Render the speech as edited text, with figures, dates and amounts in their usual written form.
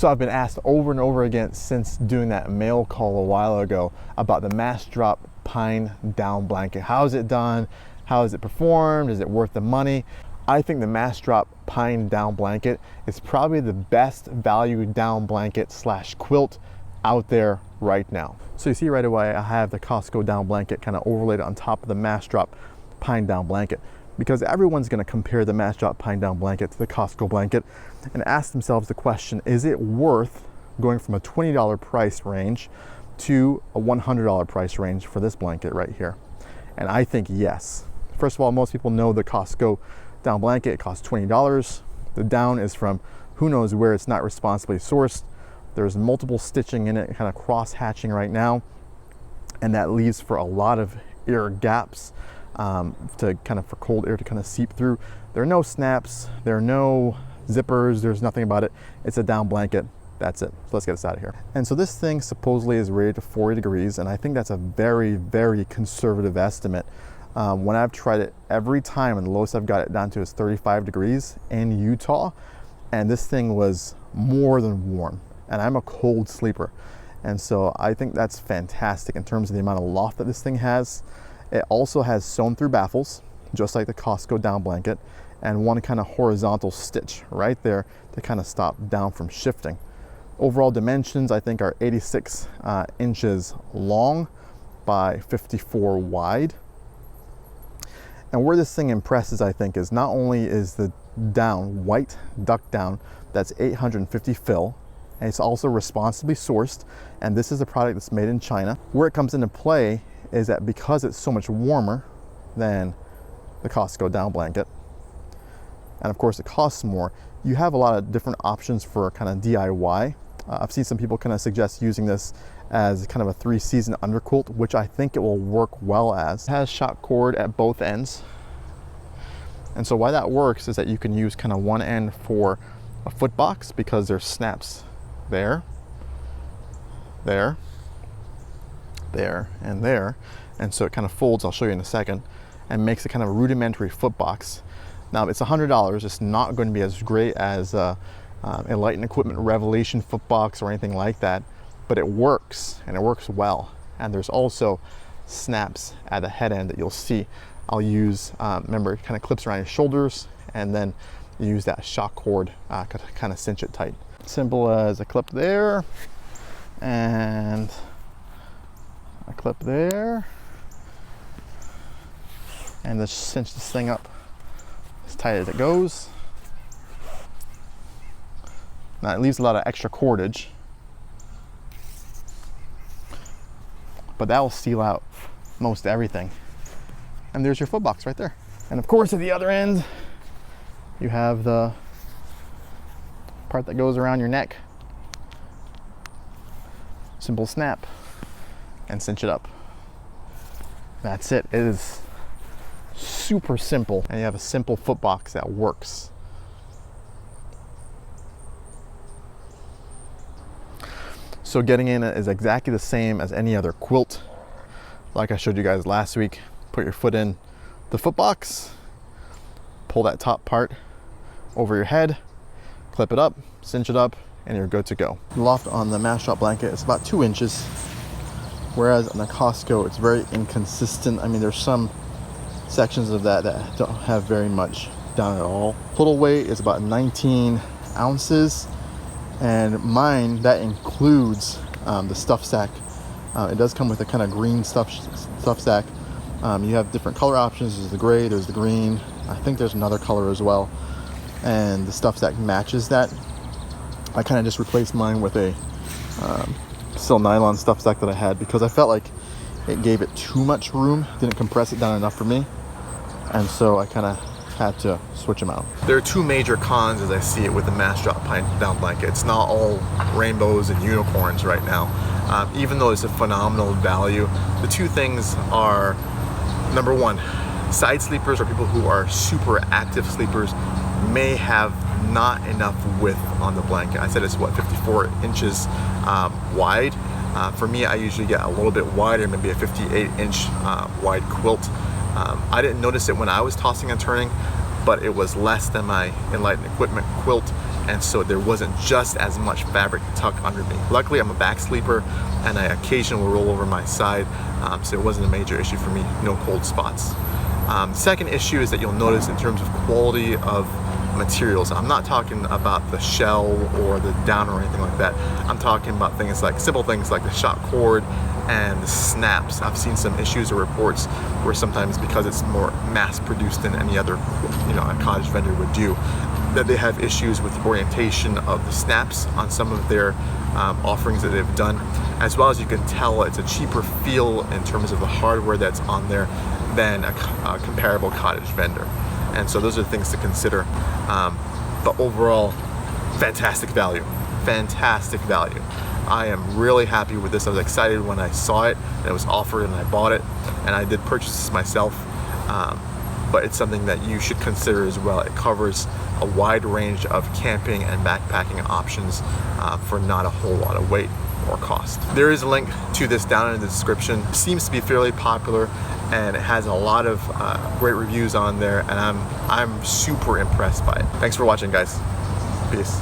So I've been asked over and over again since doing that mail call a while ago about the Massdrop Pine down blanket. How is it done? How is it performed? Is it worth the money? I think the Massdrop Pine down blanket is probably the best value down blanket slash quilt out there right now. So you see right away I have the Costco down blanket kind of overlaid on top of the Massdrop Pine down blanket, because everyone's going to compare the Massdrop Pine down blanket to the Costco blanket and ask themselves the question, is it worth going from a $20 price range to a $100 price range for this blanket right here? And I think yes. First of all, most people know the Costco down blanket, it costs $20. The down is from who knows where, it's not responsibly sourced. There's multiple stitching in it, kind of cross hatching right now, and that leaves for a lot of air gaps to kind of for cold air to kind of seep through. There are no snaps, there are no zippers, there's nothing about it. It's a down blanket. That's it. So let's get this out of here. And so this thing supposedly is rated to 40 degrees, and I think that's a very, very conservative estimate. When I've tried it every time, and the lowest I've got it down to is 35 degrees in Utah, and this thing was more than warm. And I'm a cold sleeper. And so I think that's fantastic in terms of the amount of loft that this thing has. It also has sewn through baffles, just like the Costco down blanket, and one kind of horizontal stitch right there to kind of stop down from shifting. Overall dimensions, I think, are 86 inches long by 54 wide. And where this thing impresses, I think, is not only is the down white duck down that's 850 fill, and it's also responsibly sourced, and this is a product that's made in China. Where it comes into play is that because it's so much warmer than the Costco down blanket, and of course it costs more, you have a lot of different options for kind of DIY. I've seen some people kind of suggest using this as kind of a 3-season underquilt, which I think it will work well as. It has shock cord at both ends. And so why that works is that you can use kind of one end for a foot box, because there's snaps there, there, there, and there. And so it kind of folds, I'll show you in a second, and makes a kind of rudimentary foot box. Now it's $100, it's not going to be as great as a Light & Equipment Revelation foot box or anything like that, but it works, and it works well. And there's also snaps at the head end that you'll see. I'll use, remember, it kind of clips around your shoulders, and then you use that shock cord to kind of cinch it tight. Simple as a clip there, and a clip there, and just cinch this thing up as tight as it goes. Now it leaves a lot of extra cordage, but that will seal out most everything. And there's your foot box right there. And of course at the other end, you have the part that goes around your neck. Simple snap and cinch it up. That's it. It is super simple, and you have a simple foot box that works. So getting in it is exactly the same as any other quilt. Like I showed you guys last week, put your foot in the foot box, pull that top part over your head, clip it up, cinch it up, and you're good to go. The loft on the Massdrop blanket is about 2 inches, whereas on the Costco it's very inconsistent. I mean, there's some sections of that that don't have very much down at all. Total weight is about 19 ounces, and mine, that includes the stuff sack. It does come with a kind of green stuff sack. You have different color options. There's the gray, there's the green. I think there's another color as well. And the stuff sack matches that. I kind of just replaced mine with a still nylon stuff sack that I had, because I felt like it gave it too much room, didn't compress it down enough for me. And so I kind of had to switch them out. There are 2 major cons as I see it with the Massdrop Pine down blanket. It's not all rainbows and unicorns right now. Even though it's a phenomenal value, the 2 things are, number 1, side sleepers, or people who are super active sleepers, may have not enough width on the blanket. I said it's what, 54 inches wide. For me, I usually get a little bit wider, maybe a 58-inch wide quilt. I didn't notice it when I was tossing and turning, but it was less than my Light & Equipment quilt, and so there wasn't just as much fabric tucked under me. Luckily, I'm a back sleeper, and I occasionally will roll over my side, so it wasn't a major issue for me, no cold spots. Second issue is that you'll notice in terms of quality of materials. I'm not talking about the shell or the down or anything like that. I'm talking about things like simple things like the shock cord and the snaps. I've seen some issues or reports where sometimes, because it's more mass produced than any other, a cottage vendor would do, that they have issues with the orientation of the snaps on some of their offerings that they've done, as well as you can tell it's a cheaper feel in terms of the hardware that's on there than a comparable cottage vendor. And so those are things to consider. But overall, fantastic value. Fantastic value. I am really happy with this. I was excited when I saw it and it was offered and I bought it, and I did purchase this myself. But it's something that you should consider as well. It covers a wide range of camping and backpacking options for not a whole lot of weight or cost. There is a link to this down in the description. It seems to be fairly popular, and it has a lot of great reviews on there, and I'm super impressed by it. Thanks for watching, guys. Peace.